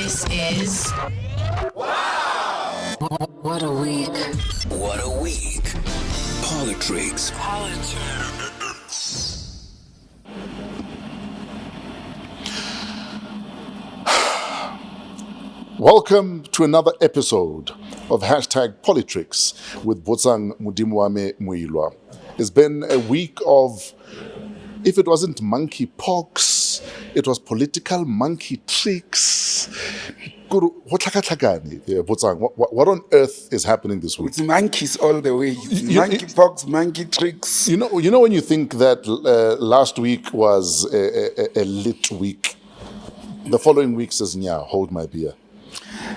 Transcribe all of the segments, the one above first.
This is WAW. What a week. What a week. PoliTricks. Welcome to another episode of #PoliTricks with Botsang Modimowame Moiloa. It's been a week of, if it wasn't monkeypox, it was political monkey tricks. Botsang, what on earth is happening this week? It's monkeys all the way. Monkeypox, monkey tricks. You know when you think that last week was a lit week, the following week says, "Yeah, hold my beer."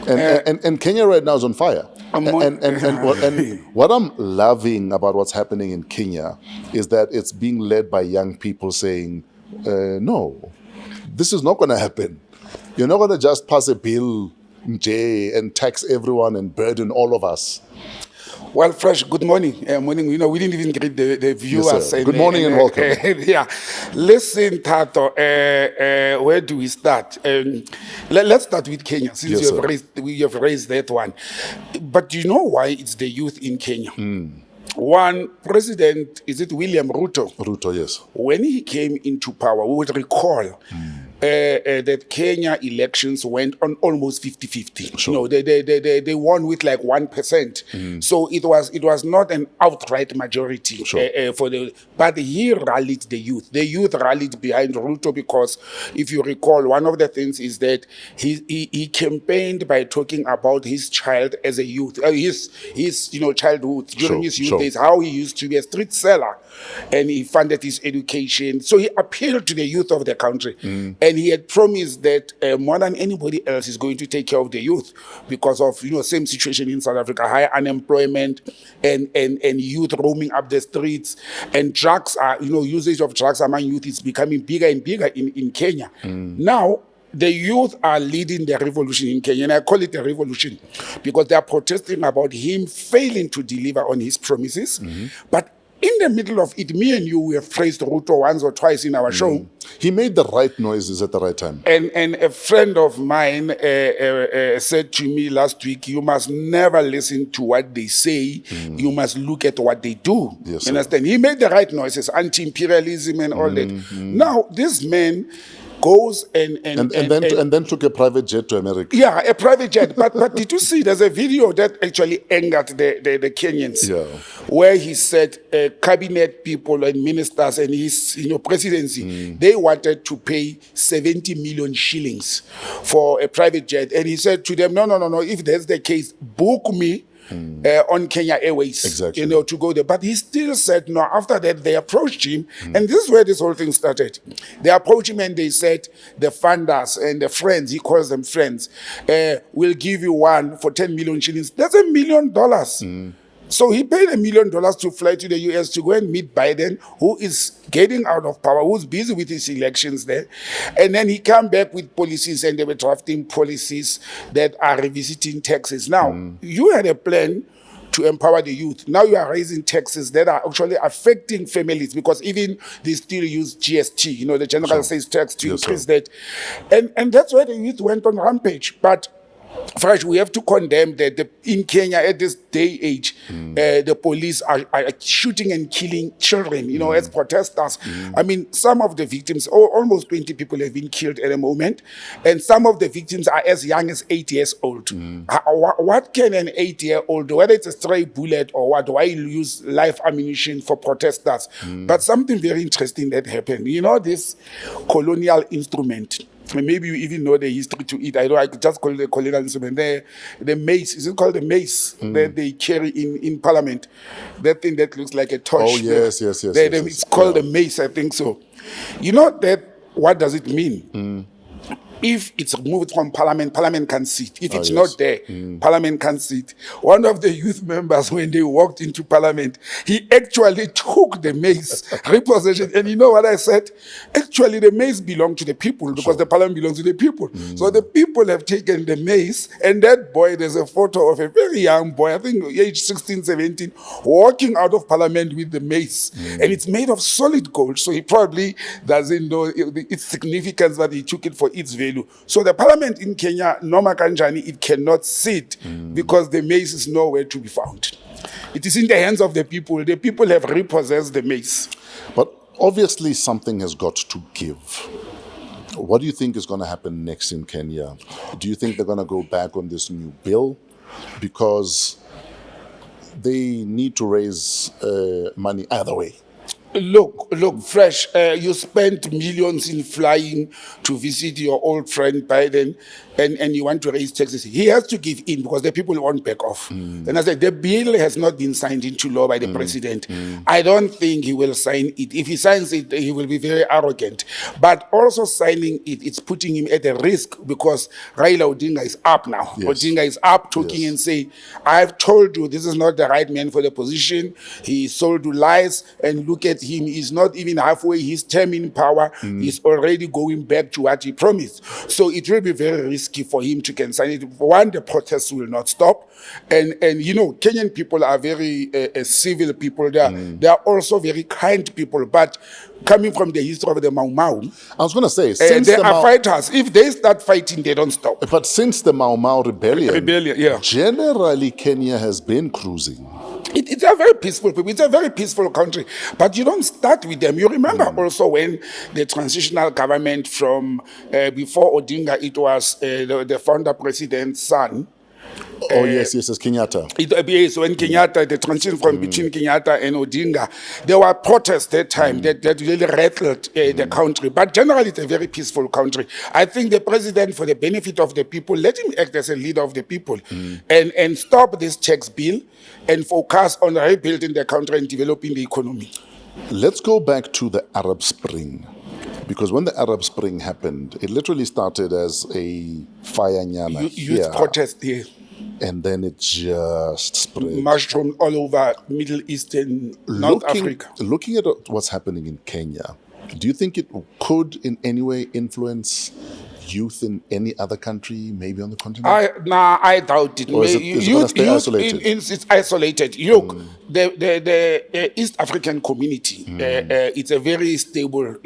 And Kenya right now is on fire. And what I'm loving about what's happening in Kenya is that it's being led by young people saying, no, this is not going to happen. You're not going to just pass a bill, and tax everyone and burden all of us. Well, Fresh, good morning. Morning. We didn't even greet the viewers. Yes, good morning and welcome. Yeah. Listen, Tato, where do we start? Let's start with Kenya, since you have raised that one. But do you know why it's the youth in Kenya? One president, is it William Ruto? Ruto, yes. When he came into power, we would recall that Kenya elections went on almost 50-50. Sure. They won with like 1%. So it was not an outright majority. Sure. But he rallied the youth. The youth rallied behind Ruto because, if you recall, one of the things is that he campaigned by talking about his child as a youth, his childhood during his youth days, how he used to be a street seller, and he funded his education. So he appealed to the youth of the country. And he had promised that more than anybody else is going to take care of the youth because of same situation in South Africa, high unemployment and youth roaming up the streets, and drugs are usage of drugs among youth is becoming bigger and bigger in Kenya. Now the youth are leading the revolution in Kenya, and I call it a revolution because they are protesting about him failing to deliver on his promises. But in the middle of it, me and you, we have praised Ruto once or twice in our show. He made the right noises at the right time. And a friend of mine said to me last week, you must never listen to what they say. You must look at what they do. Yes, you understand? He made the right noises, anti-imperialism and all that. Now, this man goes and then took a private jet to America. Yeah, a private jet. But did you see? There's a video that actually angered the Kenyans, where he said cabinet people and ministers and his presidency, they wanted to pay 70 million shillings for a private jet, and he said to them, no. If that's the case, book me on Kenya Airways, exactly. To go there. But he still said no. After that, they approached him, and this is where this whole thing started. They approached him and they said, the funders and the friends, he calls them friends, will give you one for 10 million shillings. That's $1 million. So he paid $1 million to fly to the US to go and meet Biden, who is getting out of power, who's busy with his elections there. And then he came back with policies, and they were drafting policies that are revisiting taxes. Now, you had a plan to empower the youth. Now you are raising taxes that are actually affecting families, because even they still use GST, the general sales tax, to increase that. And that's why the youth went on rampage. But Fresh, we have to condemn that in Kenya at this day age, the police are shooting and killing children, as protesters. I mean, some of the victims, almost 20 people have been killed at the moment, and some of the victims are as young as 8 years old. What can an 8-year-old do, whether it's a stray bullet or what? Why use live ammunition for protesters? But something very interesting that happened. This colonial instrument, maybe you even know the history to it. I could just call it the colonial instrument. The mace, is it called the mace that they carry in Parliament? That thing that looks like a torch. Oh, yes. It's called the mace, I think so. What does it mean? If it's removed from Parliament, Parliament can sit. If it's not there, Parliament can sit. One of the youth members, when they walked into Parliament, he actually took the mace, repossession. And you know what I said? Actually, the mace belonged to the people, because the Parliament belongs to the people. So the people have taken the mace, and that boy, there's a photo of a very young boy, I think age 16, 17, walking out of Parliament with the mace. And it's made of solid gold, so he probably doesn't know its significance, but he took it for its value. value. So the parliament in Kenya, Noma Kanjani, it cannot sit because the mace is nowhere to be found. It is in the hands of the people. The people have repossessed the mace. But obviously something has got to give. What do you think is going to happen next in Kenya? Do you think they're going to go back on this new bill? Because they need to raise money either way. Look, Fresh, you spent millions in flying to visit your old friend Biden, and you want to raise taxes. He has to give in because the people won't back off. And I said, the bill has not been signed into law by the president. I don't think he will sign it. If he signs it, he will be very arrogant. But also signing it, it's putting him at a risk because Raila Odinga is up now. Yes. Odinga is up talking and saying, I've told you this is not the right man for the position. He sold you lies, and look at him. He's not even halfway his term in power. He's already going back to what he promised. So it will be very risky for him to can sign it. One, the protests will not stop. And you know, Kenyan people are very civil people. They are also very kind people. But coming from the history of the Mau Mau, I was going to say, since they are fighters. If they start fighting, they don't stop. But since the Mau Mau rebellion, yeah. generally Kenya has been cruising. It's a very peaceful people. It's a very peaceful country. But you don't start with them. You remember also when the transitional government from before Odinga, it was the founder president's son. Yes, Kenyatta. So when Kenyatta, the transition from between Kenyatta and Odinga, there were protests that time that really rattled the country. But generally, it's a very peaceful country. I think the president, for the benefit of the people, let him act as a leader of the people and stop this tax bill and focus on rebuilding the country and developing the economy. Let's go back to the Arab Spring. Because when the Arab Spring happened, it literally started as a fire nyama youth protest here. And then it just spread. Mushroomed all over Middle East and North Africa. Looking at what's happening in Kenya, do you think it could in any way influence youth in any other country, maybe on the continent? I doubt it. Or is it going to stay isolated? It's isolated. Look, the East African community, it's a very stable,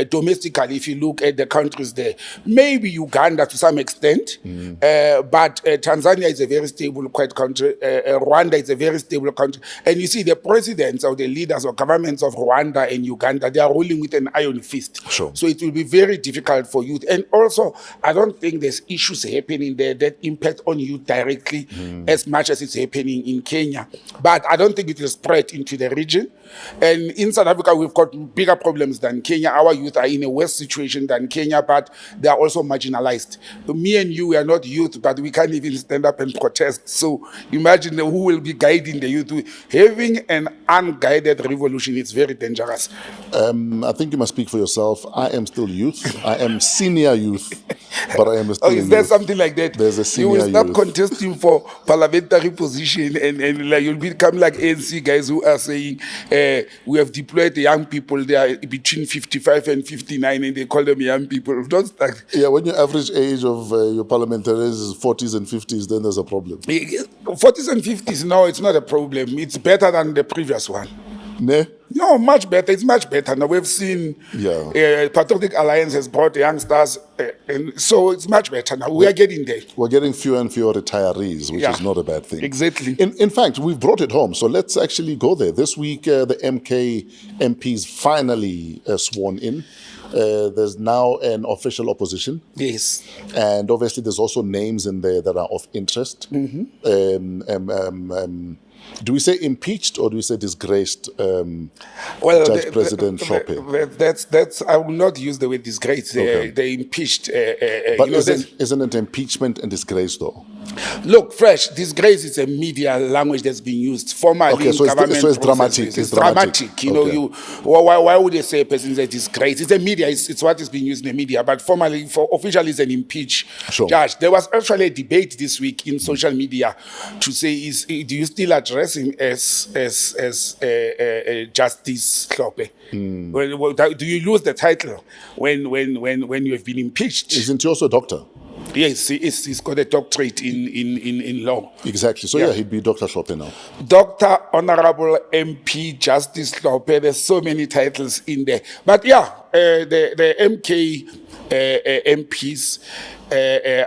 domestically, if you look at the countries there, maybe Uganda to some extent, but Tanzania is a very stable, quiet country. Rwanda is a very stable country. And you see the presidents or the leaders or governments of Rwanda and Uganda, they are ruling with an iron fist. Sure. So it will be very difficult for youth. And also, I don't think there's issues happening there that impact on youth directly as much as it's happening in Kenya. But I don't think it will spread into the region. And in South Africa, we've got bigger problems than Kenya. Our youth are in a worse situation than Kenya, but they are also marginalized. Me and you are not youth, but we can't even stand up and protest. So imagine who will be guiding the youth. Having an unguided revolution is very dangerous. I think you must speak for yourself. I am still youth. I am senior youth, but I am still is there youth. Something like that? There's a senior You will stop youth. contesting for parliamentary position and like you'll become like ANC guys who are saying we have deployed the young people. They are between 55 and 59 and they call them young people. Don't start. Yeah, when your average age of your parliamentarians is 40s and 50s, then there's a problem. 40s and 50s, no, it's not a problem. It's better than the previous one. Ne? No, much better. It's much better. Now we've seen Patriotic Alliance has brought youngsters, and so it's much better now. We are getting there. We're getting fewer and fewer retirees, which is not a bad thing. Exactly. In fact, we've brought it home. So let's actually go there. This week, the MK MPs finally sworn in. There's now an official opposition. Yes. And obviously there's also names in there that are of interest. Do we say impeached or do we say disgraced Judge President Shope? That's I will not use the word disgraced. They impeached. But isn't it impeachment and disgrace though? Look, Fresh, disgrace is a media language that's being used formally in government so it's processes. dramatic. It's dramatic. You know, why would they say a person is a disgrace? It's a media. It's what is being used in the media. But formally, officially, it's an impeached judge. There was actually a debate this week in social media to say, do you still address him as Justice Klope? Do you lose the title when you have been impeached? Isn't he also a doctor? Yes, he's got a doctorate in law. Exactly. So he'd be Dr. Shope now. Dr. Honorable MP Justice Klope. There's so many titles in there. But the MK MPs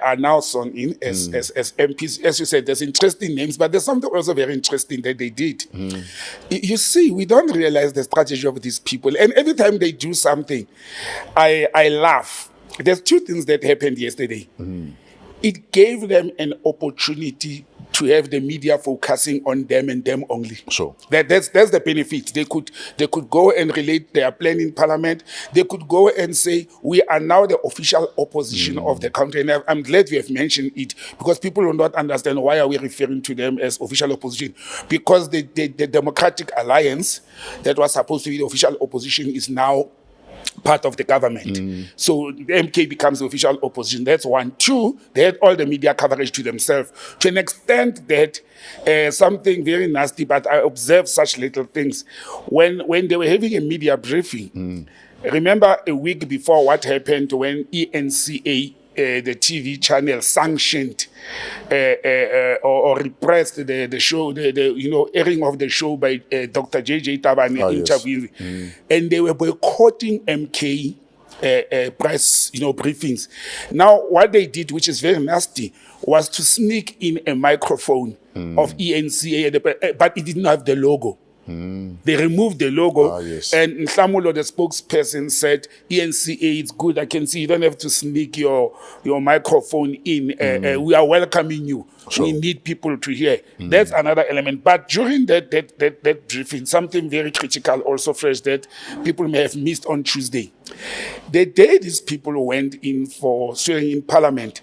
are now sworn in as MPs. As you said, there's interesting names, but there's something also very interesting that they did. You see, we don't realize the strategy of these people. And every time they do something, I laugh. There's two things that happened yesterday. It gave them an opportunity to have the media focusing on them and them only. Sure. That's the benefit. They could go and relate their plan in parliament. They could go and say, we are now the official opposition of the country. And I'm glad you have mentioned it, because people will not understand why are we referring to them as official opposition. Because the Democratic Alliance that was supposed to be the official opposition is now part of the government. So the MK becomes the official opposition. That's one. Two, they had all the media coverage to themselves to an extent that something very nasty, but I observed such little things. When they were having a media briefing, remember a week before what happened when ENCA, the TV channel, sanctioned or repressed the show, the airing of the show by Dr. JJ Tabane interviewing, and they were boycotting MK press, briefings. Now, what they did, which is very nasty, was to sneak in a microphone of ENCA, but it didn't have the logo. They removed the logo, and Nhlamulo, the spokesperson, said, ENCA, it's good, I can see you don't have to sneak your microphone in. We are welcoming you. Sure. We need people to hear. That's another element. But during that briefing, something very critical also fresh that people may have missed on Tuesday. The day these people went in for swearing in parliament,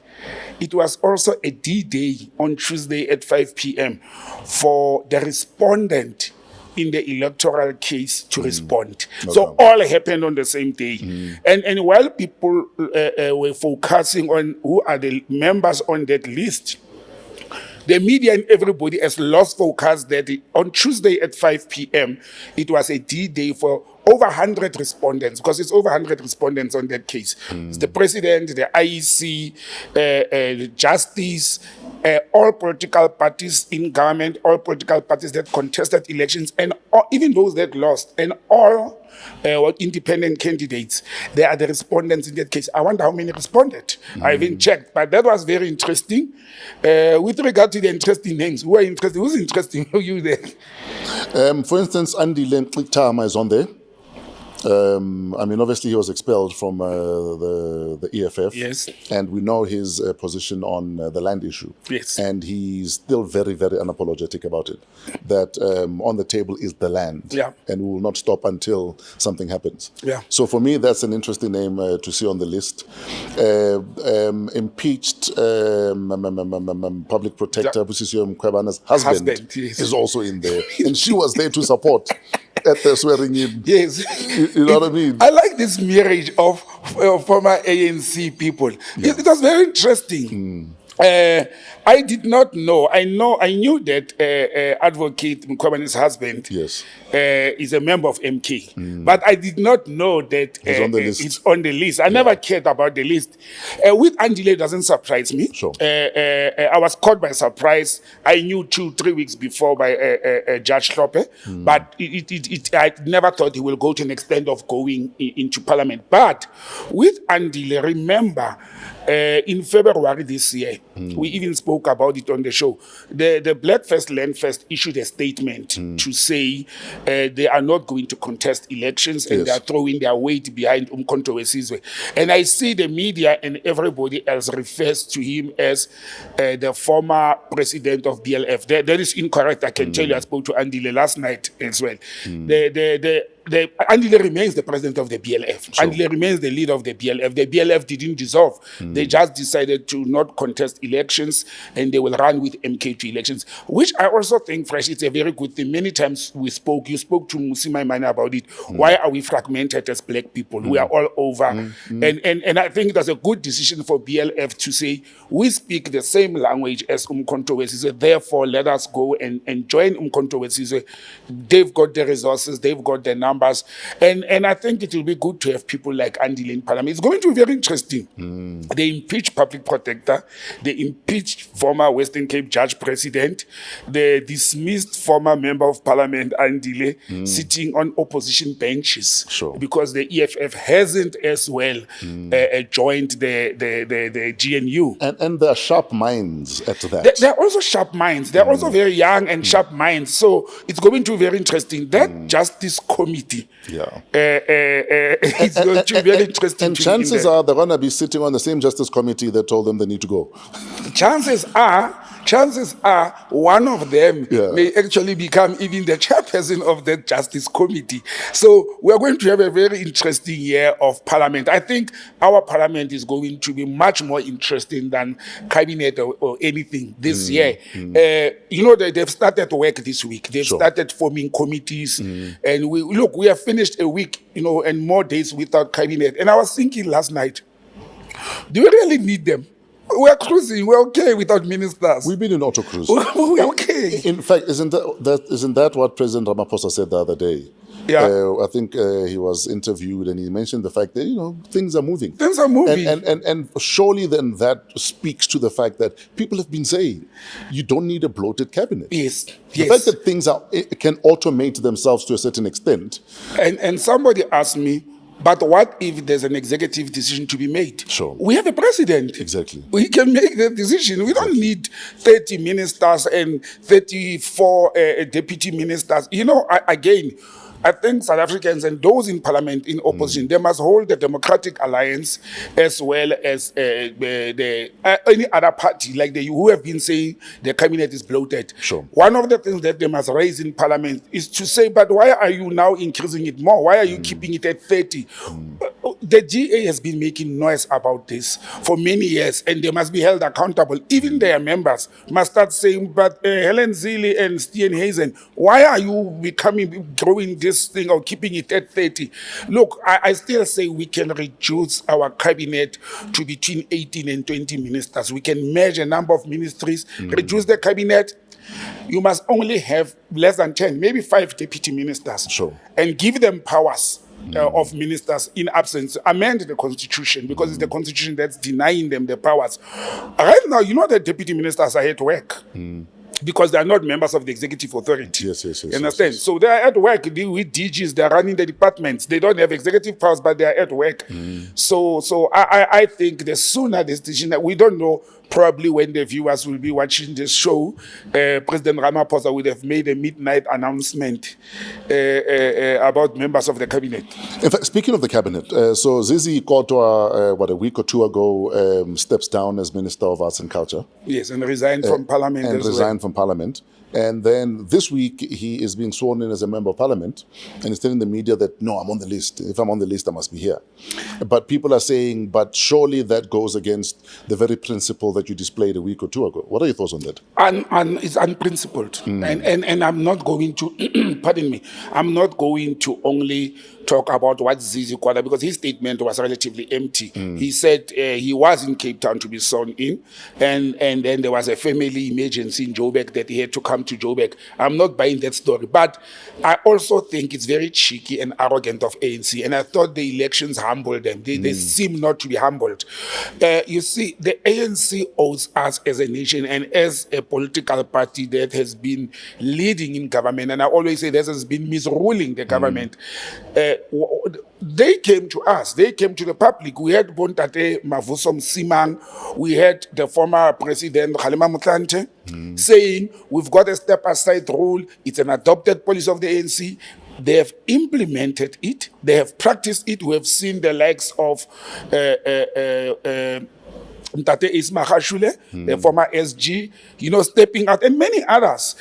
it was also a D-Day on Tuesday at 5 p.m. for the respondent in the electoral case to respond. So all happened on the same day. And while people were focusing on who are the members on that list, the media and everybody has lost focus that on Tuesday at 5 p.m., it was a D-Day for over 100 respondents, because it's over 100 respondents on that case. It's the president, the IEC, the justice, all political parties in government, all political parties that contested elections, and even those that lost, and all independent candidates. They are the respondents in that case. I wonder how many responded. I haven't checked, but that was very interesting. With regard to the interesting names, who are interesting? Who's interesting? Who are you there? For instance, Andy Tama is on there. Obviously he was expelled from the EFF. Yes. And we know his position on the land issue. Yes. And he's still very, very unapologetic about it. That on the table is the land. Yeah. And we will not stop until something happens. Yeah. So for me, that's an interesting name to see on the list. Impeached public protector, Busisiwe Mkhwebane's husband yes. is also in there. And she was there to support at the swearing in. Yes. You know what I mean? I like this marriage of former ANC people. Yeah. It was very interesting. I did not know. I knew that Advocate Mkhwebane's husband is a member of MK, but I did not know that he's on the list. It's on the list. I never cared about the list. With Andile, doesn't surprise me. Sure. I was caught by surprise. I knew 2-3 weeks before by Judge Hlophe, but I never thought he will go to an extent of going into parliament. But with Andile, remember, in February this year, we even spoke about it on the show. The Black First Land First issued a statement to say they are not going to contest elections and they are throwing their weight behind Umkhonto Wesizwe. And I see the media and everybody else refers to him as the former president of BLF. That is incorrect. I can tell you, I spoke to Andile last night as well. Andile remains the president of the BLF. Sure. Andile remains the leader of the BLF. The BLF didn't dissolve. They just decided to not contest elections and they will run with MK to elections, which I also think, Fresh, it's a very good thing. Many times you spoke to Musi Maimane about it. Why are we fragmented as black people? We are all over. And I think that's a good decision for BLF to say, we speak the same language as Umkhonto Wesizwe, therefore let us go and join Umkhonto Wesizwe. They've got the resources, they've got the numbers, numbers. And I think it will be good to have people like Andile in Parliament. It's going to be very interesting. They impeached public protector. They impeached former Western Cape judge president. They dismissed former member of Parliament Andile sitting on opposition benches because the EFF hasn't as well joined the GNU. And there are sharp minds at that. They're also sharp minds. They're also very young and sharp minds. So it's going to be very interesting. That Justice Committee, it's going to be very interesting. And chances are they're going to be sitting on the same Justice Committee that told them they need to go. Chances are one of them may actually become even the chairperson of the Justice Committee. So we're going to have a very interesting year of Parliament. I think our Parliament is going to be much more interesting than Cabinet or anything this year. They've started work this week. They've started forming committees. And we have finished a week, and more days without Cabinet. And I was thinking last night, do we really need them? We're cruising. We're okay without ministers. We've been in auto cruise. We're okay. In fact, isn't that what President Ramaphosa said the other day? Yeah. I think he was interviewed and he mentioned the fact that, things are moving. Things are moving. And surely then that speaks to the fact that people have been saying you don't need a bloated cabinet. Yes. The fact that things can automate themselves to a certain extent. And somebody asked me, but what if there's an executive decision to be made? Sure. We have a president. Exactly. We can make the decision. We don't need 30 ministers and 34 deputy ministers. I think South Africans and those in Parliament, in opposition, they must hold the Democratic Alliance as well as any other party, like who have been saying the cabinet is bloated. Sure. One of the things that they must raise in Parliament is to say, but why are you now increasing it more? Why are you keeping it at 30? The GA has been making noise about this for many years, and they must be held accountable. Even their members must start saying, but Helen Zille and Steenhuisen, why are you growing this thing or keeping it at 30? Look, I still say we can reduce our cabinet to between 18 and 20 ministers. We can merge a number of ministries, reduce the cabinet. You must only have less than 10, maybe 5 deputy ministers. Sure. And give them powers of ministers in absence. Amend the constitution, because it's the constitution that's denying them the powers. Right now, the deputy ministers are at work. Because they are not members of the executive authority. Yes. You understand? So they are at work with DGs, they are running the departments. They don't have executive powers, but they are at work. So I think the sooner this decision, that we don't know, probably when the viewers will be watching this show, President Ramaphosa would have made a midnight announcement about members of the cabinet. In fact, speaking of the cabinet, so Zizi Kodwa, a week or two ago, steps down as Minister of Arts and Culture. Yes, and resigned from Parliament as well. Resigned from Parliament. And then this week, he is being sworn in as a member of Parliament, and he's telling the media that, no, I'm on the list. If I'm on the list, I must be here. But people are saying, but surely that goes against the very principle that you displayed a week or two ago. What are your thoughts on that? It's unprincipled. And I'm not going to, pardon me, I'm not going to only talk about what Zizi Kodwa, because his statement was relatively empty. He said he was in Cape Town to be sworn in, and then there was a family emergency in Joburg that he had to come to Joburg. I'm not buying that story, but I also think it's very cheeky and arrogant of ANC, and I thought the elections humbled them. They seem not to be humbled. You see, the ANC owes us as a nation and as a political party that has been leading in government, and I always say this has been misruling the government. They came to us, they came to the public. We had Bontate Mavuso Msimang, we had the former president Kgalema Motlanthe saying we've got a step aside rule, it's an adopted policy of the ANC. They have implemented it, they have practiced it. We have seen the likes of Mtate Isma Khashule, the former SG, stepping out, and many others,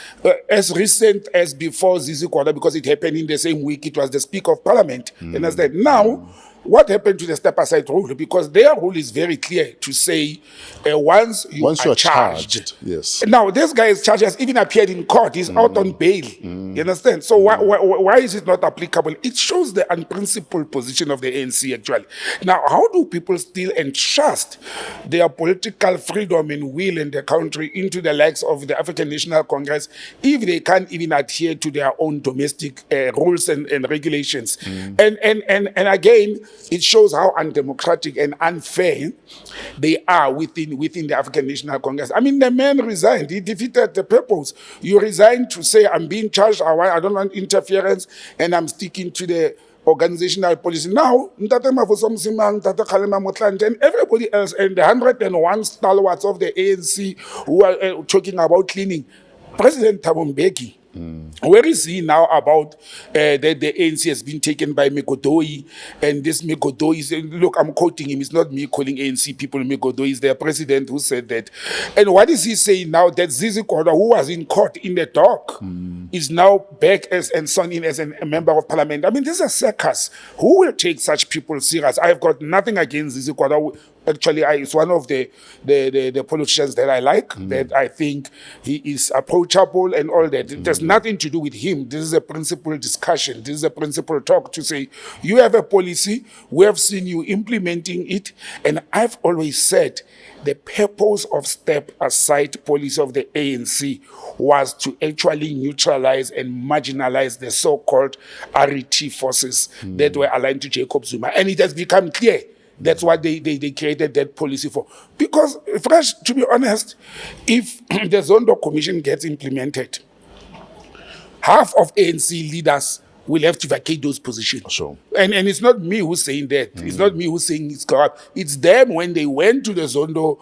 as recent as before Zizi Kodwa, because it happened in the same week. It was the Speaker of Parliament. And as that now, what happened to the step-aside rule? Because their rule is very clear to say once you are charged. Yes. Now, this guy's charges even appeared in court. He's out on bail. You understand? So why is it not applicable? It shows the unprincipled position of the ANC, actually. Now, how do people still entrust their political freedom and will in the country into the likes of the African National Congress if they can't even adhere to their own domestic rules and regulations? And again, it shows how undemocratic and unfair they are within the African National Congress. I mean, the man resigned. He defeated the purpose. You resign to say, I'm being charged, I don't want interference, and I'm sticking to the organizational policy. Now, Ntate Mavuso Msimang, Ntate Kgalema Motlanthe, and everybody else, and the 101 stalwarts of the ANC who are talking about cleaning. President Thabo Mbeki, where is he now about that the ANC has been taken by Megodoi, and this Megodoi is, look, I'm quoting him, it's not me calling ANC people Megodoi, it's their president who said that. And what is he saying now? That Zizi Kodwa, who was in court in the dock, is now back and sworn in as a member of parliament. I mean, this is a circus. Who will take such people serious? I've got nothing against Zizi Kodwa. Actually, it's one of the politicians that I like, that I think he is approachable and all that. It has nothing to do with him. This is a principal discussion. This is a principal talk to say, you have a policy, we have seen you implementing it, and I've always said the purpose of step-aside policy of the ANC was to actually neutralize and marginalize the so-called RET forces that were aligned to Jacob Zuma. And it has become clear that's what they created that policy for. Because, Fresh, to be honest, if the Zondo Commission gets implemented, half of ANC leaders will have to vacate those positions. Sure. And it's not me who's saying that. It's not me who's saying it's corrupt. It's them when they went to the Zondo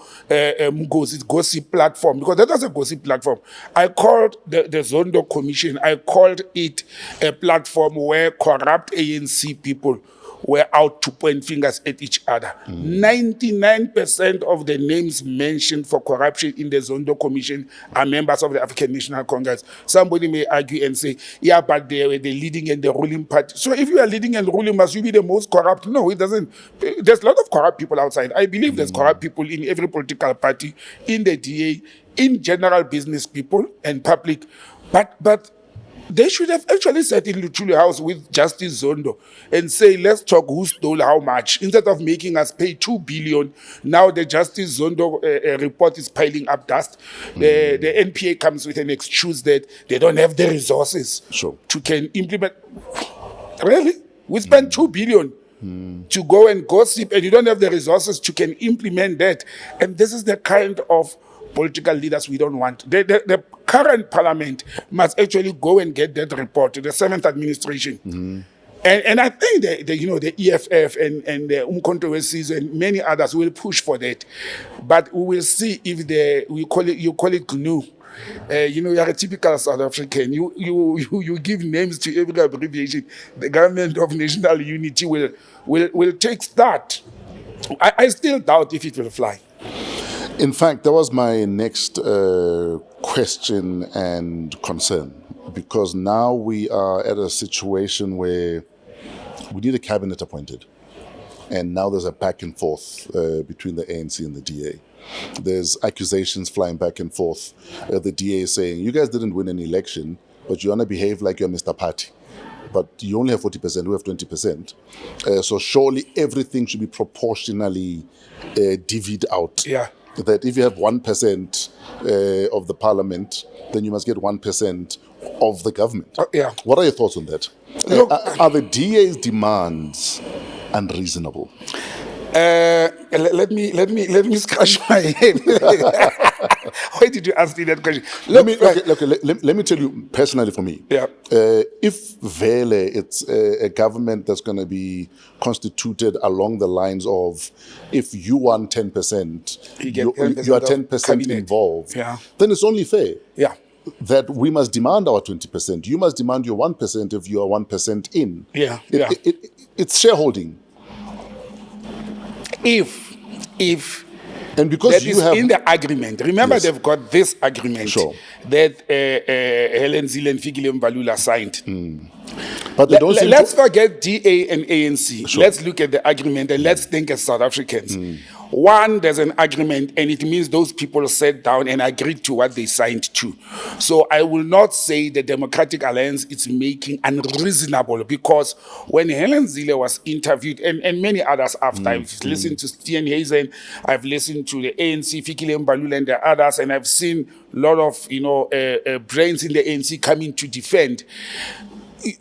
gossip platform, because that was a gossip platform. I called the Zondo Commission, I called it a platform where corrupt ANC people were out to point fingers at each other. 99% of the names mentioned for corruption in the Zondo Commission are members of the African National Congress. Somebody may argue and say, yeah, but they were the leading and the ruling party. So if you are leading and ruling, must you be the most corrupt? No, it doesn't. There's a lot of corrupt people outside. I believe there's corrupt people in every political party, in the DA, in general business people and public. But they should have actually sat in Luchuli House with Justice Zondo and say, let's talk who stole how much. Instead of making us pay 2 billion, now the Justice Zondo report is piling up dust. The NPA comes with an excuse that they don't have the resources to can implement. Really? We spent 2 billion to go and gossip, and you don't have the resources to can implement that. And this is the kind of political leaders we don't want. The current parliament must actually go and get that report to the 7th administration. And I think the EFF and the Umkhonto and many others will push for that. But we will see if you call it GNU. You are a typical South African. You give names to every abbreviation. The government of national unity will take start. I still doubt if it will fly. In fact, that was my next question and concern, because now we are at a situation where we need a cabinet appointed. And now there's a back and forth between the ANC and the DA. There's accusations flying back and forth. The DA is saying, you guys didn't win an election, but you want to behave like you're Mr. Party. But you only have 40%, we have 20%. So surely everything should be proportionally divvied out. Yeah. That if you have 1% of the parliament, then you must get 1% of the government. Yeah. What are your thoughts on that? Look, are the DA's demands unreasonable? Let me scratch my head. Why did you ask me that question? Let me tell you personally for me. Yeah. If Vele, it's a government that's going to be constituted along the lines of, if you want 10%, you are 10% involved, then it's only fair. Yeah. That we must demand our 20%. You must demand your 1% if you are 1% in. Yeah. It's shareholding. If And because that you is have in the agreement. Remember, Yes. they've got this agreement Sure. that Helen Zille and Fikile Mbalula signed. but they don't seem Let's to, forget DA and ANC. Sure. Let's look at the agreement and let's think as South Africans. One, there's an agreement, and it means those people sat down and agreed to what they signed to. So I will not say the Democratic Alliance is making unreasonable, because when Helen Zille was interviewed, and many others after, I've listened to Steenhuisen, I've listened to the ANC, Fikile Mbalula and the others, and I've seen a lot of brains in the ANC coming to defend.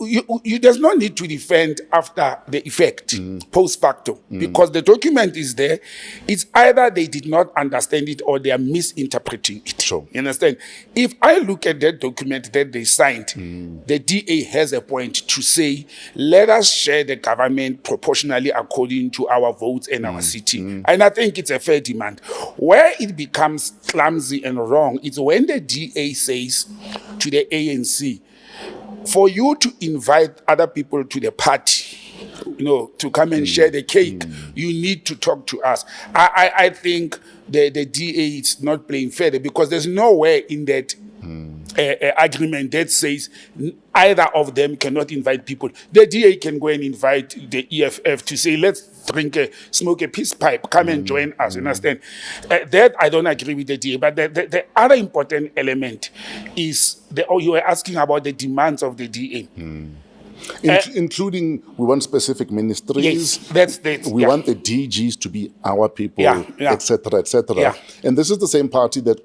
You there's no need to defend after the effect, post facto, because the document is there. It's either they did not understand it or they are misinterpreting it. Sure. You understand? If I look at that document that they signed, the DA has a point to say, let us share the government proportionally according to our votes and our sitting. And I think it's a fair demand. Where it becomes clumsy and wrong is when the DA says to the ANC, for you to invite other people to the party, to come and share the cake, you need to talk to us. I think the DA is not playing fair, because there's nowhere in that agreement that says either of them cannot invite people. The DA can go and invite the EFF to say, let's smoke a peace pipe, come and join us. Understand? That I don't agree with the DA. But the other important element is you were asking about the demands of the DA. including we want specific ministries. Yes, that's we want the DGs to be our people, etc., etc. Yeah. And this is the same party that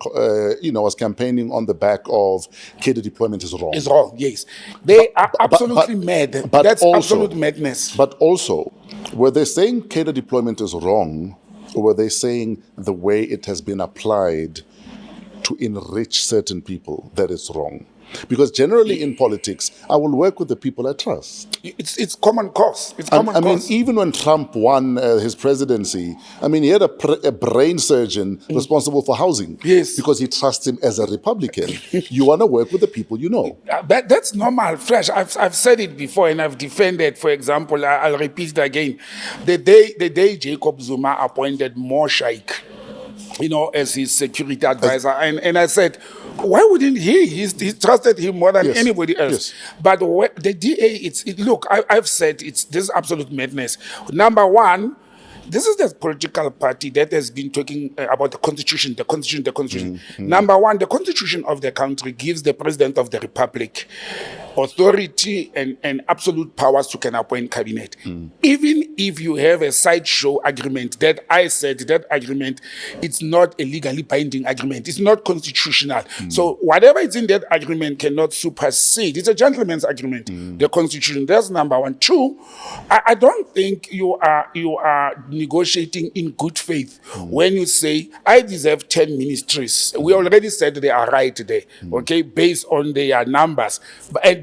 was campaigning on the back of cadre deployment is wrong. It's wrong. Yes, they are absolutely mad. But That's also, absolute madness. But also, were they saying cadre deployment is wrong, or were they saying the way it has been applied to enrich certain people that is wrong? Because generally in politics, I will work with the people I trust. It's common cause. It's common cause. I mean, even when Trump won his presidency, he had a brain surgeon responsible for housing. Yes. Because he trusts him as a Republican. You want to work with the people you know. That's normal, Fresh. I've said it before and I've defended. For example, I'll repeat it again. The day Jacob Zuma appointed Mo Shaik, as his security advisor, and I said, why wouldn't he? He trusted him more than anybody else. Yes. But the DA, look, I've said this is absolute madness. Number one, this is the political party that has been talking about the constitution. Number one, the constitution of the country gives the president of the republic authority and absolute powers to can appoint cabinet. Even if you have a sideshow agreement that I said that agreement, it's not a legally binding agreement. It's not constitutional. So whatever is in that agreement cannot supersede. It's a gentleman's agreement. The constitution. That's number one. Two, I don't think you are negotiating in good faith when you say I deserve 10 ministries. We already said they are right there, okay, based on their numbers.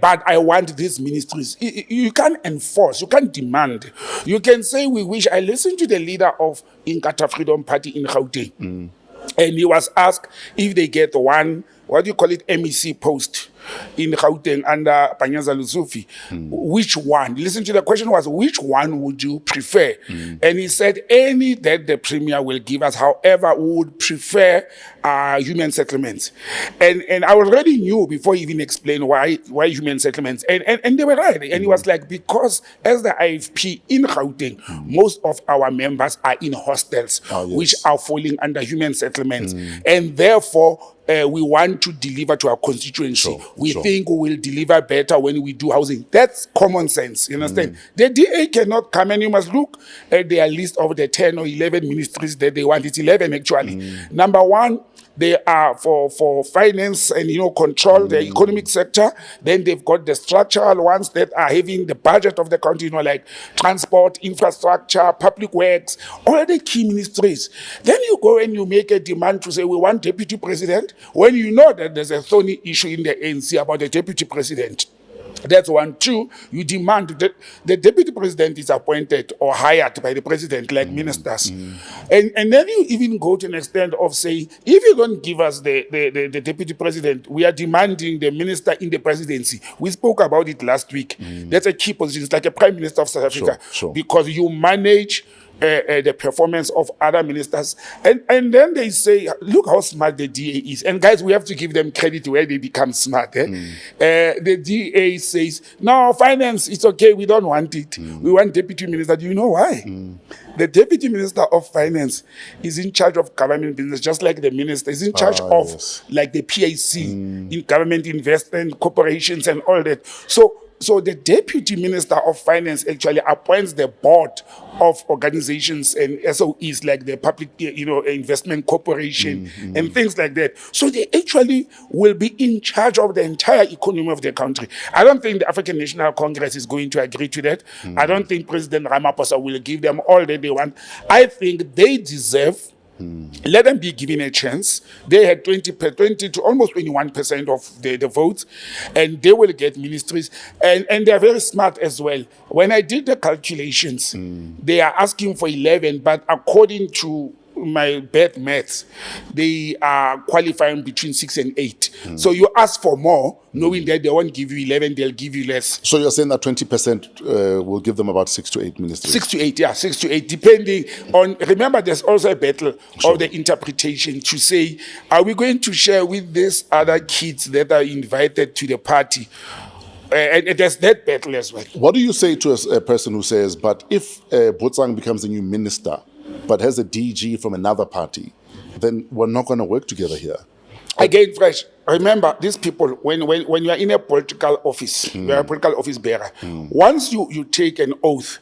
But I want these ministries. You can't enforce, you can't demand. You can say we wish. I listened to the leader of Inkatha Freedom Party in Gauteng, and he was asked if they get one, MEC post in Gauteng under Panyaza Lusufi, which one? Listen to the question was, which one would you prefer? And he said, any that the premier will give us, however, we would prefer human settlements. And I already knew before he even explained why human settlements. And they were right. And he was like, because as the IFP in Gauteng, most of our members are in hostels, which are falling under human settlements. And therefore, we want to deliver to our constituency. We think we will deliver better when we do housing. That's common sense, you understand? The DA cannot come, and you must look at their list of the 10 or 11 ministries that they want. It's 11 actually. Number one, they are for finance and control the economic sector. Then they've got the structural ones that are having the budget of the country, like transport, infrastructure, public works, all the key ministries. Then you go and you make a demand to say we want deputy president when you know that there's a thorny issue in the ANC about the deputy president. That's one. Two, you demand that the deputy president is appointed or hired by the president like ministers. And then you even go to an extent of saying, if you don't give us the deputy president, we are demanding the minister in the presidency. We spoke about it last week. That's a key position. It's like a prime minister of South Africa. Sure. Because you manage the performance of other ministers. And then they say, look how smart the DA is. And guys, we have to give them credit where they become smart. The DA says, no, finance, it's okay, we don't want it. We want deputy minister. Do you know why? The deputy minister of finance is in charge of government business, just like the minister is in charge of like the PAC, in government investment corporations and all that. So the deputy minister of finance actually appoints the board of organizations and SOEs like the public, investment corporation and things like that. So they actually will be in charge of the entire economy of the country. I don't think the African National Congress is going to agree to that. I don't think President Ramaphosa will give them all that they want. I think they deserve. Let them be given a chance. They had 20 to almost 21% of the votes, and they will get ministries. And they are very smart as well. When I did the calculations, they are asking for 11, but according to my bad maths, they are qualifying between 6 and 8. So you ask for more, knowing that they won't give you 11, they'll give you less. So you're saying that 20% will give them about 6 to 8 ministries? 6 to 8, yeah, 6 to 8, depending on. Remember, there's also a battle of the interpretation to say, are we going to share with these other kids that are invited to the party? And there's that battle as well. What do you say to a person who says, but if Botsang becomes the new minister, but has a DG from another party, then we're not going to work together here? Again, Fresh, remember, these people, when you are in a political office, you are a political office bearer, once you take an oath,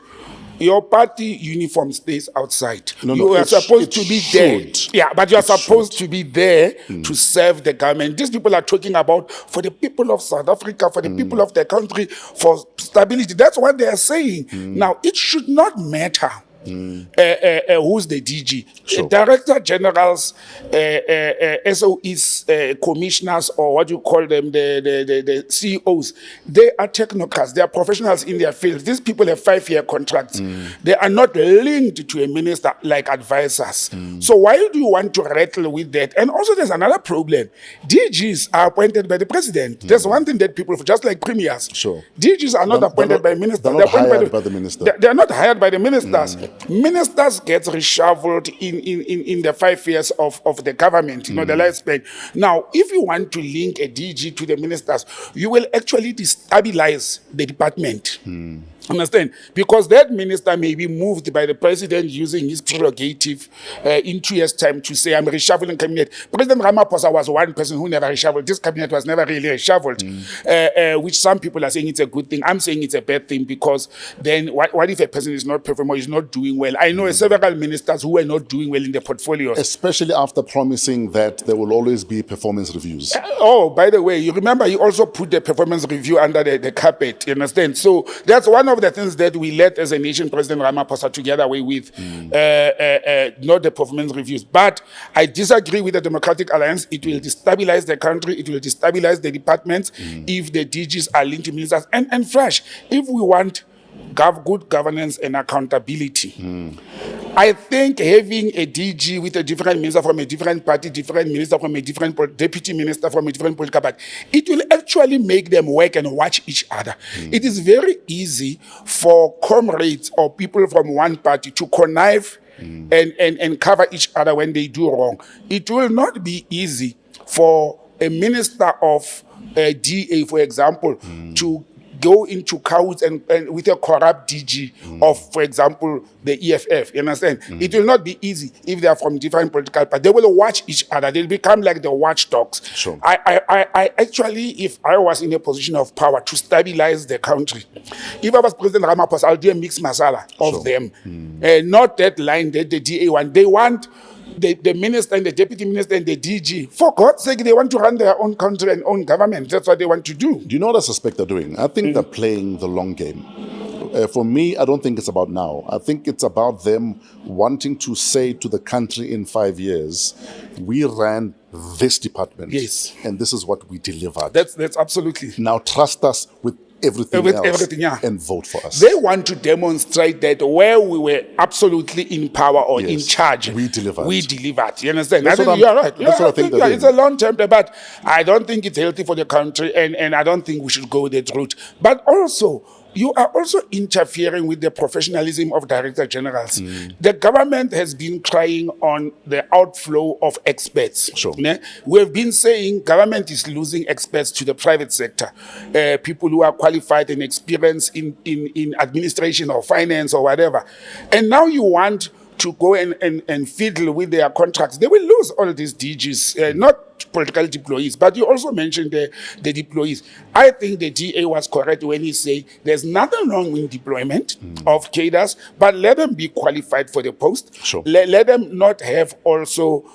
your party uniform stays outside. You are supposed to be there. Yeah, but you are supposed to be there to serve the government. These people are talking about for the people of South Africa, for the people of the country, for stability. That's what they are saying. Now, it should not matter who's the DG. Director generals, SOEs, commissioners, or what you call them, the CEOs, they are technocrats. They are professionals in their field. These people have 5-year contracts. They are not linked to a minister like advisors. So why do you want to rattle with that? And also there's another problem. DGs are appointed by the president. There's one thing that people, just like premiers, DGs are not appointed by ministers. They're not hired by the minister. They're not hired by the ministers. Ministers get reshuffled in the 5 years of the government, the lifespan. Now, if you want to link a DG to the ministers, you will actually destabilize the department. Understand? Because that minister may be moved by the president using his prerogative in 2 years' time to say, I'm reshuffling cabinet. President Ramaphosa was one person who never reshuffled. This cabinet was never really reshuffled, which some people are saying it's a good thing. I'm saying it's a bad thing because then what if a person is not performing or is not doing well? I know several ministers who are not doing well in their portfolios. Especially after promising that there will always be performance reviews. Oh, by the way, you remember he also put the performance review under the carpet, you understand? So that's one of the things that we let as a nation President Ramaphosa to get away with, not the performance reviews. But I disagree with the Democratic Alliance. It will destabilize the country. It will destabilize the departments if the DGs are linked to ministers. And Fresh, if we want good governance and accountability, I think having a DG with a different minister from a different party, different minister from a different deputy minister from a different political party, it will actually make them work and watch each other. It is very easy for comrades or people from one party to connive and cover each other when they do wrong. It will not be easy for a minister of DA, for example, to go into cahoots and with a corrupt DG of, for example, the EFF. You understand? It will not be easy if they are from different political parties. They will watch each other. They'll become like the watchdogs. I actually, if I was in a position of power to stabilize the country, if I was President Ramaphosa, I'll do a mixed masala of them. Not that line that the DA want. They want the minister and the deputy minister and the DG. For God's sake, they want to run their own country and own government. That's what they want to do. Do you know what I suspect they're doing? I think they're playing the long game. For me, I don't think it's about now. I think it's about them wanting to say to the country in 5 years, we ran this department. Yes. And this is what we delivered. That's absolutely. Now trust us with everything else and vote for us. They want to demonstrate that where we were absolutely in power or in charge, we delivered. You understand? That's I think you're right. That's what I think it's a long-term debate. I don't think it's healthy for the country, and I don't think we should go that route. But also, you are also interfering with the professionalism of director generals. The government has been trying on the outflow of experts. Sure. We have been saying government is losing experts to the private sector, people who are qualified and experienced in administration or finance or whatever. And now you want to go and fiddle with their contracts. They will lose all these DGs, not political deployees, but you also mentioned the deployees. I think the DA was correct when he said there's nothing wrong with deployment of cadres, but let them be qualified for the post. Sure. Let them not have also,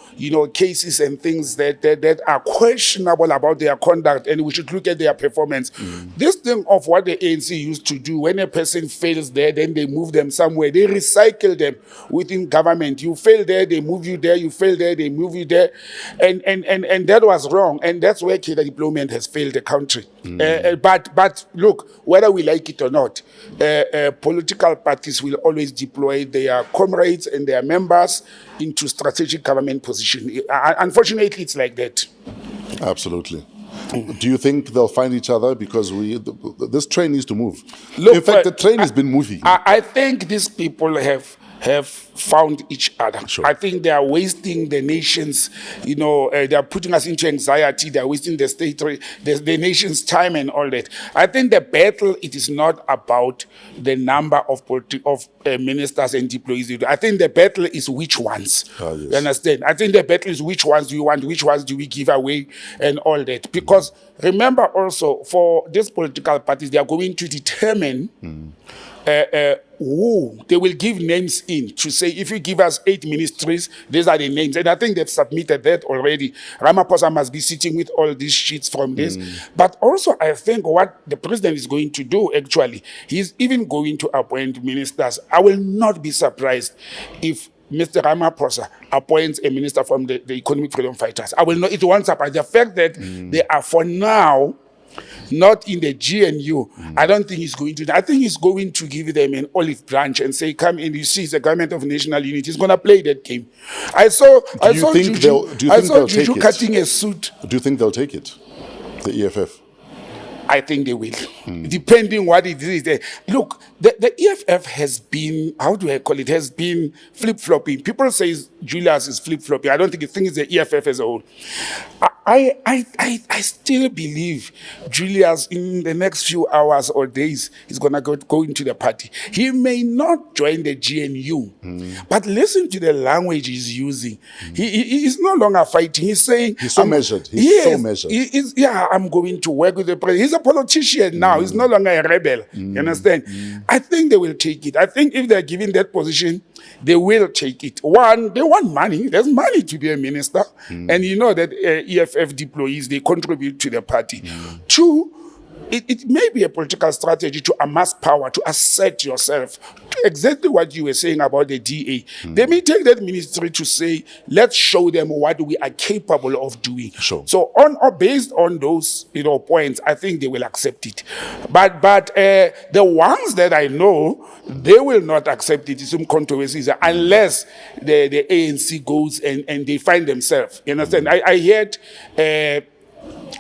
cases and things that are questionable about their conduct, and we should look at their performance. This thing of what the ANC used to do, when a person fails there, then they move them somewhere. They recycle them within government. You fail there, they move you there. You fail there, they move you there. And that was wrong. And that's where cadre deployment has failed the country. But look, whether we like it or not, political parties will always deploy their comrades and their members into strategic government position. Unfortunately, it's like that. Absolutely. Do you think they'll find each other? Because this train needs to move. Look, in fact, the train has been moving. I think these people have found each other. Sure. I think they are wasting the nation's, they are putting us into anxiety. They are wasting the state, the nation's time and all that. I think the battle, it is not about the number of ministers and deployees. I think the battle is which ones. Yes. You understand? I think the battle is which ones do you want, which ones do we give away and all that. Because remember also, for these political parties, they are going to determine who they will give names in to say, if you give us 8 ministries, these are the names. And I think they've submitted that already. Ramaphosa must be sitting with all these sheets from this. But also, I think what the president is going to do, actually, he's even going to appoint ministers. I will not be surprised if Mr. Ramaphosa appoints a minister from the Economic Freedom Fighters. I will not, it won't surprise. The fact that they are for now not in the GNU, I don't think he's going to. I think he's going to give them an olive branch and say, come in, you see, it's the government of national unity. He's going to play that game. I saw Juju cutting a suit. Do you think they'll take it, the EFF? I think they will, depending what it is. Look, the EFF has been, how do I call it, has been flip-flopping. People say Julius is flip-flopping. I don't think it's the EFF as a whole. I still believe Julius, in the next few hours or days, is going to go into the party. He may not join the GNU, but listen to the language he's using. He's no longer fighting. He's saying... He's so measured. He's so measured. I'm going to work with the president. He's a politician now. He's no longer a rebel. You understand? I think they will take it. I think if they're given that position, they will take it. One, they want money. There's money to be a minister. And you know that EFF deployees, they contribute to the party. Two, it may be a political strategy to amass power, to assert yourself. Exactly what you were saying about the DA. They may take that ministry to say, let's show them what we are capable of doing. Sure. So based on those points, I think they will accept it. But the ones that I know, they will not accept it. It's some controversies unless the ANC goes and they find themselves. You understand? I heard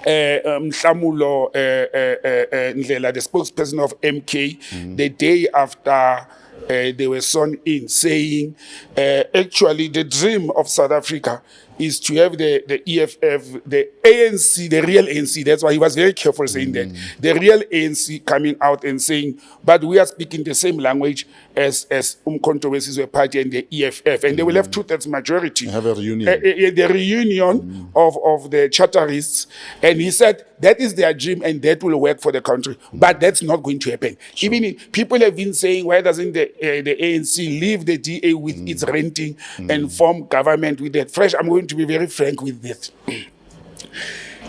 Mhlamulo Ndlela, the spokesperson of MK, the day after they were sworn in, saying actually the dream of South Africa is to have the EFF, the ANC, the real ANC. That's why he was very careful saying that. The real ANC coming out and saying, but we are speaking the same language as Umkhonto party and the EFF. And they will have 2/3 majority. Have a reunion. The reunion of the charterists. And he said that is their dream and that will work for the country. But that's not going to happen. Sure. Even if people have been saying, why doesn't the ANC leave the DA with its renting and form government with that? Fresh, I'm going to be very frank with this.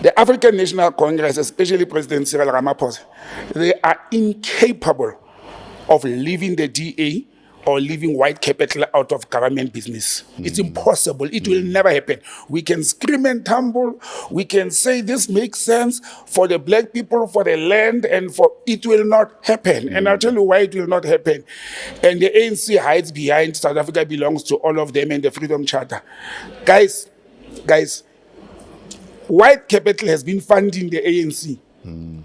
The African National Congress, especially President Cyril Ramaphosa, they are incapable of leaving the DA or leaving white capital out of government business. It's impossible. It will never happen. We can scream and tumble. We can say this makes sense for the black people, for the land, and for it will not happen. And I'll tell you why it will not happen. And the ANC hides behind South Africa belongs to all of them and the Freedom Charter. Guys, white capital has been funding the ANC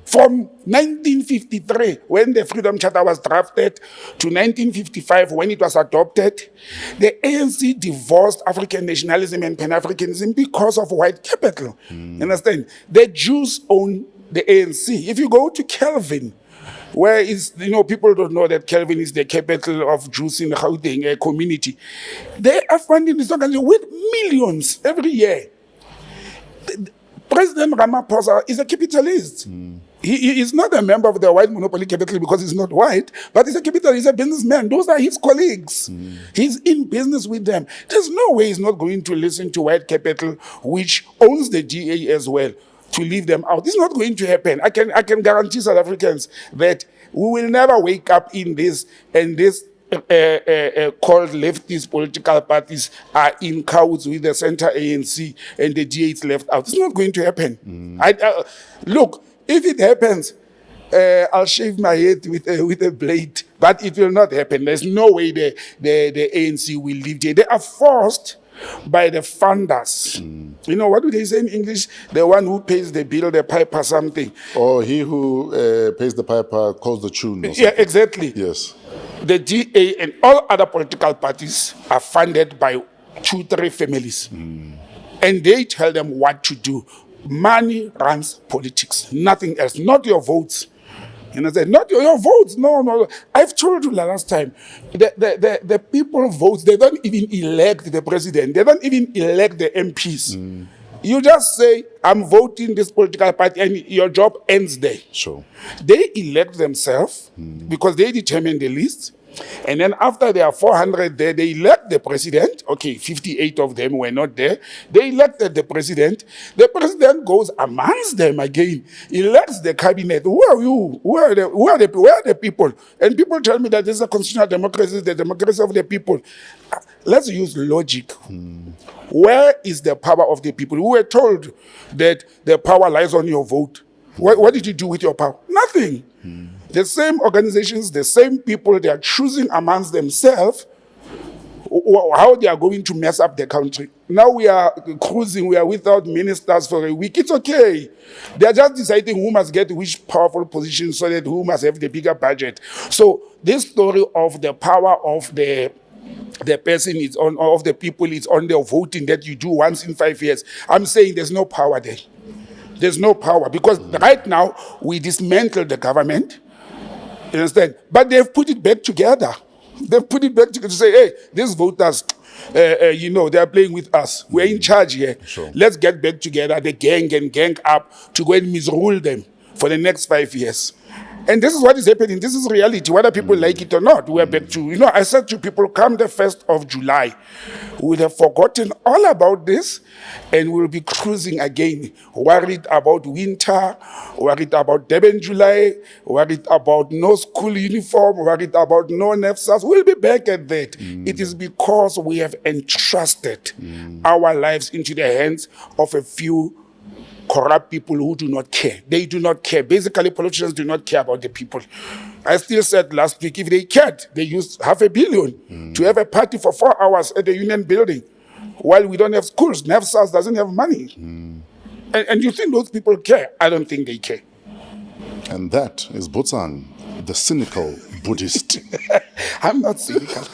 From 1953, when the Freedom Charter was drafted, to 1955, when it was adopted, the ANC divorced African nationalism and Pan-Africanism because of white capital. You understand? The Jews own the ANC. If you go to Kelvin, where is, people don't know that Kelvin is the capital of Jews in the Gauteng community. They are funding this organization with millions every year. President Ramaphosa is a capitalist. He is not a member of the white monopoly capital because he's not white, but he's a capitalist, he's a businessman. Those are his colleagues. He's in business with them. There's no way he's not going to listen to white capital, which owns the GA as well, to leave them out. It's not going to happen. I can guarantee South Africans that we will never wake up in this, and this called leftist political parties are in cahoots with the center ANC and the GA is left out. It's not going to happen. Look, if it happens, I'll shave my head with a blade, but it will not happen. There's no way the ANC will leave GA. They are forced by the funders. What do they say in English? The one who pays the bill, the piper, something. Or he who pays the piper calls the tune. Yeah, exactly. Yes. The GA and all other political parties are funded by 2-3 families. And they tell them what to do. Money runs politics, nothing else, not your votes. Not your votes. No. I've told you last time, the people vote. They don't even elect the president. They don't even elect the MPs. You just say, I'm voting this political party, and your job ends there. Sure. They elect themselves because they determine the list. And then after there are 400 there, they elect the president. Okay, 58 of them were not there. They elected the president. The president goes amongst them again, elects the cabinet. Who are you? Where are the people? And people tell me that this is a constitutional democracy, the democracy of the people. Let's use logic. Where is the power of the people? We were told that the power lies on your vote. What did you do with your power? Nothing. The same organizations, the same people, they are choosing amongst themselves how they are going to mess up the country. Now we are cruising, we are without ministers for a week. It's okay. They are just deciding who must get which powerful position so that who must have the bigger budget. So this story of the power of the person is on, of the people is on the voting that you do once in 5 years. I'm saying there's no power there. There's no power because right now we dismantle the government. You understand? But they've put it back together. They've put it back together to say, hey, these voters, they are playing with us. We're in charge here. Sure. Let's get back together, the gang up to go and misrule them for the next 5 years. And this is what is happening. This is reality, whether people like it or not. We're back to, I said to people, come the 1st of July, we'll have forgotten all about this and we'll be cruising again, worried about winter, worried about Durban July, worried about no school uniform, worried about no NEFSAs. We'll be back at that. It is because we have entrusted our lives into the hands of a few corrupt people who do not care. They do not care. Basically, politicians do not care about the people. I still said last week, if they cared, they used $500 million to have a party for 4 hours at the Union Building while we don't have schools. NEFSAS doesn't have money. And you think those people care? I don't think they care. And that is Botsang, the cynical Buddhist. I'm not cynical.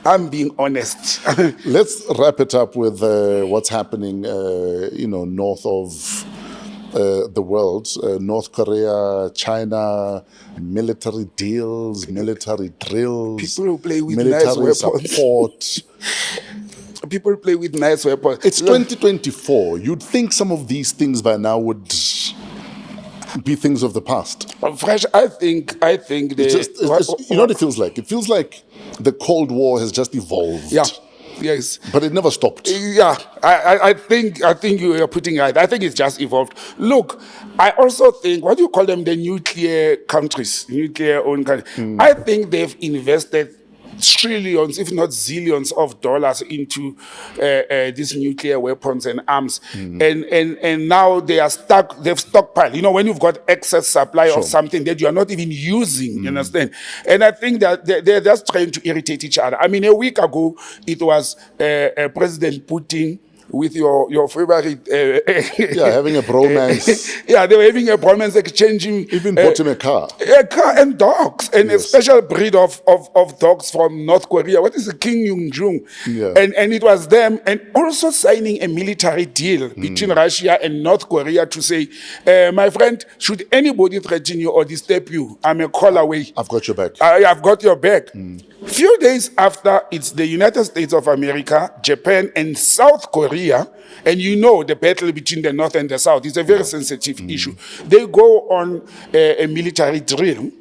I'm being honest. Let's wrap it up with what's happening, north of the world. North Korea, China, military deals, military drills. People who play with military nice weapons. support. People play with nice weapons. It's 2024. You'd think some of these things by now would be things of the past. Fresh, I think you know what it feels like? It feels like the Cold War has just evolved. Yeah. Yes. But it never stopped. Yeah. I think you are putting it right. I think it's just evolved. Look, I also think, what do you call them, the nuclear countries, nuclear-owned countries? I think they've invested trillions, if not zillions of dollars into these nuclear weapons and arms. And now they are stuck, they've stockpiled. When you've got excess supply of something that you are not even using, you understand? And I think that they're just trying to irritate each other. I mean, a week ago, it was President Putin with your favorite. Yeah, having a bromance. Yeah, they were having a bromance, exchanging. Even bought him a car. A car and dogs, and a Yes. special breed of dogs from North Korea. What is the King Jung? Yeah. And it was them, and also signing a military deal between Russia and North Korea to say, my friend, should anybody threaten you or disturb you, I'm a call away. I've got your back. I've got your back. Few days after, it's the United States of America, Japan, and South Korea, and you know the battle between the North and the South is a very sensitive issue. They go on a military drill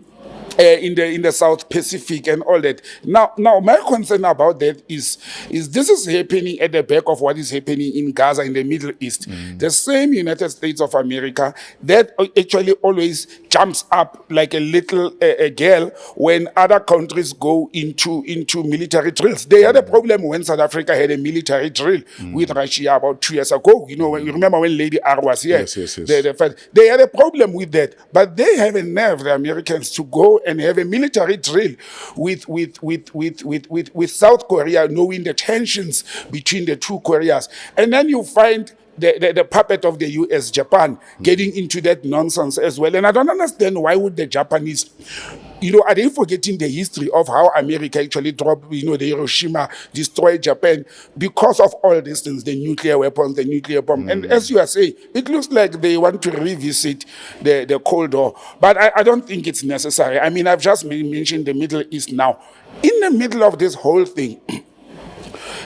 in the South Pacific and all that. Now, my concern about that is this is happening at the back of what is happening in Gaza in the Middle East. The same United States of America that actually always jumps up like a little a girl when other countries go into military drills. They had a problem when South Africa had a military drill with Russia about 2 years ago. You know, when you remember when Lady R was here. Yes. They had a problem with that, but they have a nerve, the Americans, to go and have a military drill with South Korea, knowing the tensions between the two Koreas. And then you find the puppet of the US, Japan, getting into that nonsense as well. And I don't understand, why would the Japanese, are they forgetting the history of how America actually dropped, the Hiroshima, destroyed Japan because of all these things, the nuclear weapons, the nuclear bomb. And as you are saying, it looks like they want to revisit the Cold War. But I don't think it's necessary. I mean, I've just mentioned the Middle East now. In the middle of this whole thing,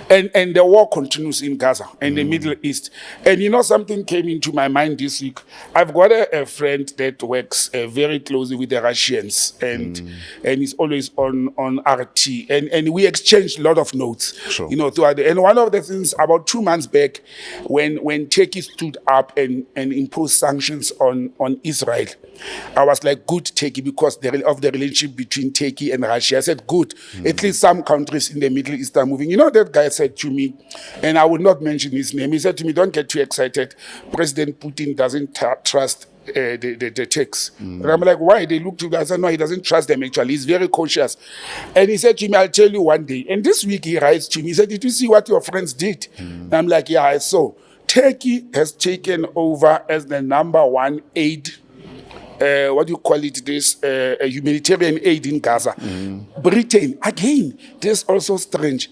and the war continues in Gaza and the Middle East. And something came into my mind this week. I've got a friend that works very closely with the Russians, and he's always on RT. And we exchanged a lot of notes, Sure. Throughout and one of the things about 2 months back, when Turkey stood up and imposed sanctions on Israel, I was like, good, Turkey, because of the relationship between Turkey and Russia. I said, good. At least some countries in the Middle East are moving. That guy said to me, and I would not mention his name, he said to me, don't get too excited. President Putin doesn't trust the Turks. And I'm like, why? They looked to me. I said, no, he doesn't trust them actually. He's very cautious. And he said to me, I'll tell you one day. And this week he writes to me, he said, did you see what your friends did? And I'm like, yeah, I saw. Turkey has taken over as the #1 aid, humanitarian aid in Gaza. Britain, again, this is also strange.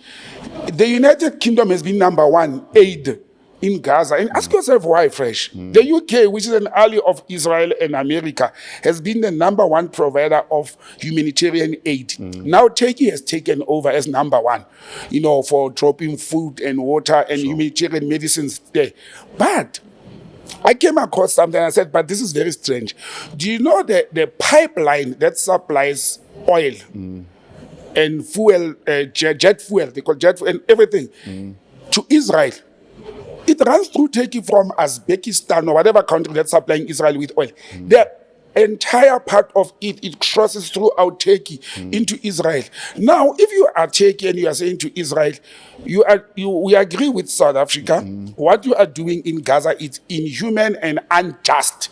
The United Kingdom has been #1 aid in Gaza. And ask yourself why, Fresh. The UK, which is an ally of Israel and America, has been the #1 provider of humanitarian aid. Now Turkey has taken over as #1, for dropping food and water and humanitarian medicines there. But I came across something and I said, but this is very strange. Do you know the pipeline that supplies oil and fuel, jet fuel, they call jet fuel, and everything, to Israel? It runs through Turkey from Uzbekistan or whatever country that's supplying Israel with oil. The entire part of it crosses throughout Turkey into Israel. Now, if you are Turkey and you are saying to Israel, we agree with South Africa, what you are doing in Gaza is inhuman and unjust.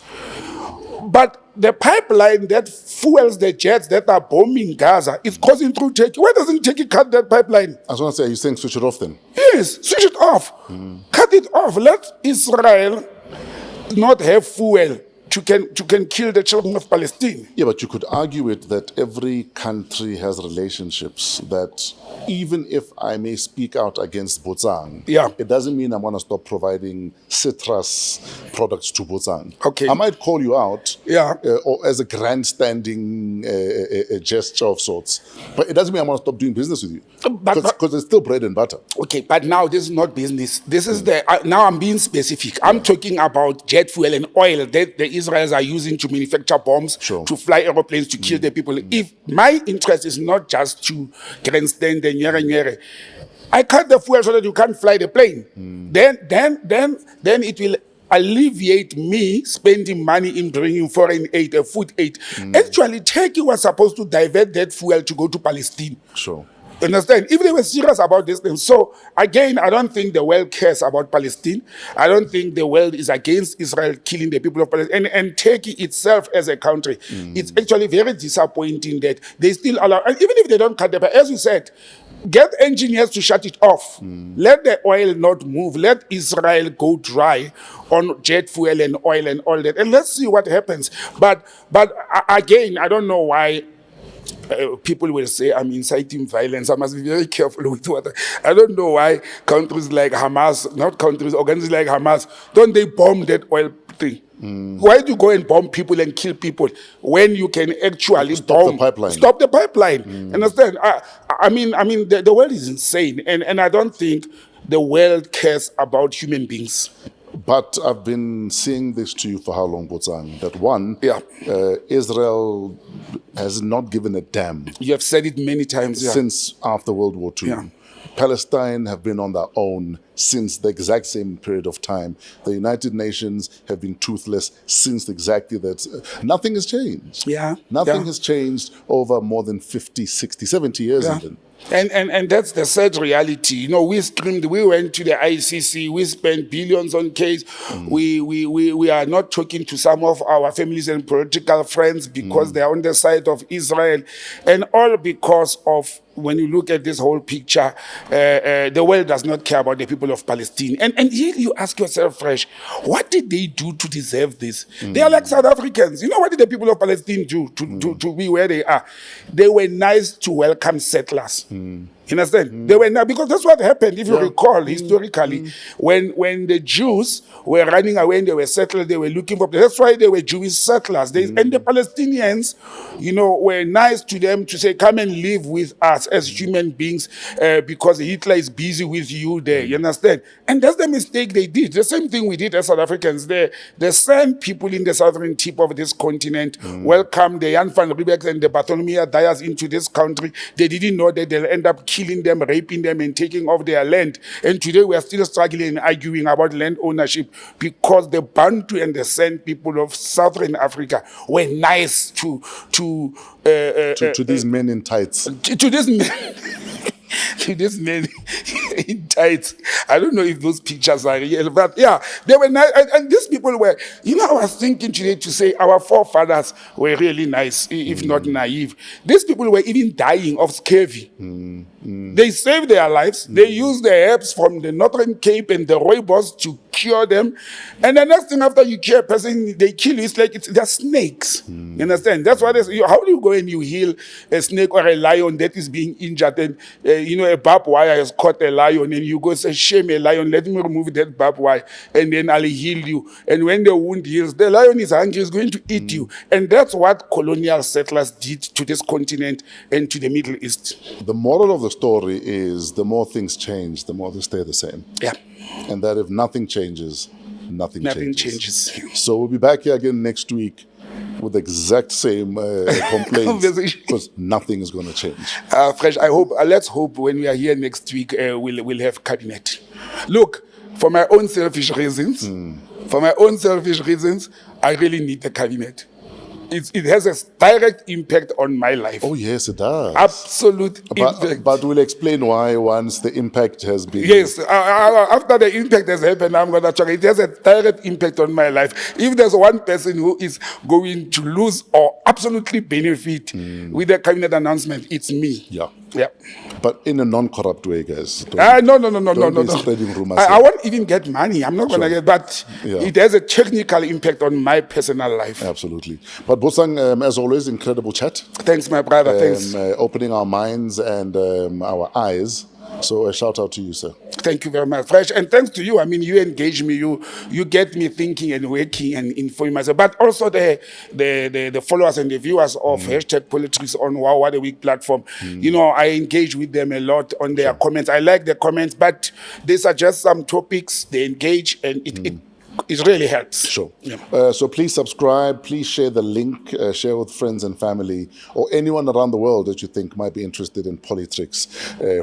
But the pipeline that fuels the jets that are bombing Gaza is coursing through Turkey. Why doesn't Turkey cut that pipeline? I was going to say, are you saying switch it off then? Yes, switch it off. Cut it off. Let Israel not have fuel to can kill the children of Palestine. Yeah, but you could argue it that every country has relationships that even if I may speak out against Botsang, it doesn't mean I'm going to stop providing citrus products to Botsang. Okay. I might call you out or as a grandstanding a gesture of sorts, but it doesn't mean I'm going to stop doing business with you because it's still bread and butter. Okay, but now this is not business. This is now I'm being specific. I'm talking about jet fuel and oil that the Israelis are using to manufacture bombs, to fly aeroplanes, to kill the people. If my interest is not just to grandstand the nyere, I cut the fuel so that you can't fly the plane. Then it will alleviate me spending money in bringing foreign aid, food aid. Actually, Turkey was supposed to divert that fuel to go to Palestine. Sure. Understand? If they were serious about this thing. So, again, I don't think the world cares about Palestine. I don't think the world is against Israel killing the people of Palestine. And Turkey itself as a country, it's actually very disappointing that they still allow, and even if they don't cut the, as you said, Get engineers to shut it off. Let the oil not move. Let Israel go dry on jet fuel and oil and all that. And let's see what happens. But again, I don't know why people will say I'm inciting violence. I must be very careful with what I don't know why countries like Hamas, not countries, organizations like Hamas, don't they bomb that oil thing? Why do you go and bomb people and kill people when you can actually Stop the pipeline? Stop the pipeline. Understand? I mean, the world is insane, and I don't think the world cares about human beings. But I've been saying this to you for how long, Botsang? That one, Yeah. Israel has not given a damn You have said it many times. Yeah. since after World War II. Yeah. Palestine have been on their own since the exact same period of time. The United Nations have been toothless since exactly that. Nothing has changed. Yeah. Nothing Yeah. has changed over more than 50, 60, 70 years Yeah. even. And that's the sad reality. You know, we screamed, we went to the ICC, we spent billions on case. We are not talking to some of our families and political friends because they are on the side of Israel. And all because of, when you look at this whole picture, the world does not care about the people of Palestine. And here you ask yourself, Fresh, what did they do to deserve this? They are like South Africans. You know, what did the people of Palestine do to be where they are? They were nice to welcome settlers. You understand? They were not, because that's what happened, if you recall, historically, when the Jews were running away and they were settled, they were looking for, that's why they were Jewish settlers. And the Palestinians, you know, were nice to them to say, come and live with us as human beings because Hitler is busy with you there, you understand? And that's the mistake they did. The same thing we did as South Africans there. The same people in the southern tip of this continent welcomed the Jan van Riebeck and the Bartholomew Dyers into this country. They didn't know that they'll end up killing them, raping them, and taking off their land. And today we are still struggling and arguing about land ownership because the Bantu and the San people of southern Africa were nice to these men in tights. to this man. To this man in tights. I don't know if those pictures are real, but yeah, they were nice. And these people were, you know, I was thinking today to say our forefathers were really nice, if not naive. These people were even dying of scurvy. They saved their lives. They used the herbs from the Northern Cape and the rooibos to cure them. And the next thing after you cure a person, they kill you. It's like they're snakes. You understand? That's why how do you go and you heal a snake or a lion that is being injured? And you know, a barbed wire has caught a lion, and you go say, shame a lion, let me remove that barbed wire, and then I'll heal you. And when the wound heals, the lion is hungry, is going to eat you. And that's what colonial settlers did to this continent and to the Middle East. The moral of the story is the more things change, the more they stay the same. Yeah. And that if nothing changes, nothing changes. So we'll be back here again next week with the exact same complaints because nothing is going to change. Fresh, I hope, let's hope when we are here next week, we'll have cabinet. Look, for my own selfish reasons, I really need the cabinet. It has a direct impact on my life. Oh, yes, it does. Absolute impact. But we'll explain why once the impact has been... Yes, after the impact has happened, I'm going to talk. It has a direct impact on my life. If there's one person who is going to lose or absolutely benefit with the cabinet announcement, it's me. Yeah. Yeah. But in a non-corrupt way, guys. No. Don't be spreading rumors. I won't even get money. I'm not going to get, but Yeah. it has a technical impact on my personal life. Absolutely. But Botsang, as always, incredible chat. Thanks, my brother. Thanks. Opening our minds and our eyes. So a shout out to you, sir. Thank you very much, Fresh. And thanks to you. I mean, you engage me, you get me thinking and working and informing myself. But also the followers and the viewers of hashtag PoliTricks on WAW What a Week platform. You know, I engage with them a lot on their comments. I like the comments, but they suggest some topics, they engage, and it really helps. Sure. Yeah. So please subscribe. Please share the link. Share with friends and family or anyone around the world that you think might be interested in PoliTricks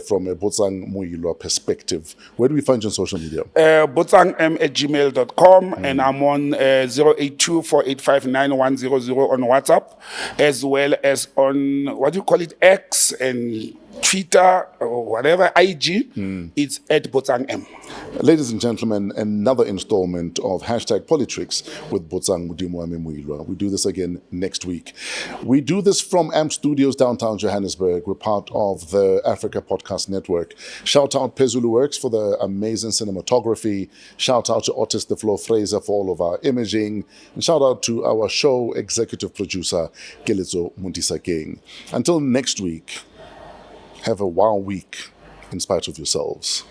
from a Botsang Moiloa perspective. Where do we find you on social media? botsangm@gmail.com and I'm on 082-485-9100 on WhatsApp, as well as on, what do you call it, X and Twitter or whatever, IG. It's @botsangm. Ladies and gentlemen, another installment of hashtag PoliTricks with Botsang Modimowame Moiloa. We do this again next week. We do this from AMP Studios, downtown Johannesburg. We're part of the Africa Podcast Network. Shout out Pezulu Works for the amazing cinematography. Shout out to Otis the Flow Fraser for all of our imaging. And shout out to our show executive producer, Kelitso Muntisakeng. Until next week, have a WAW week in spite of yourselves.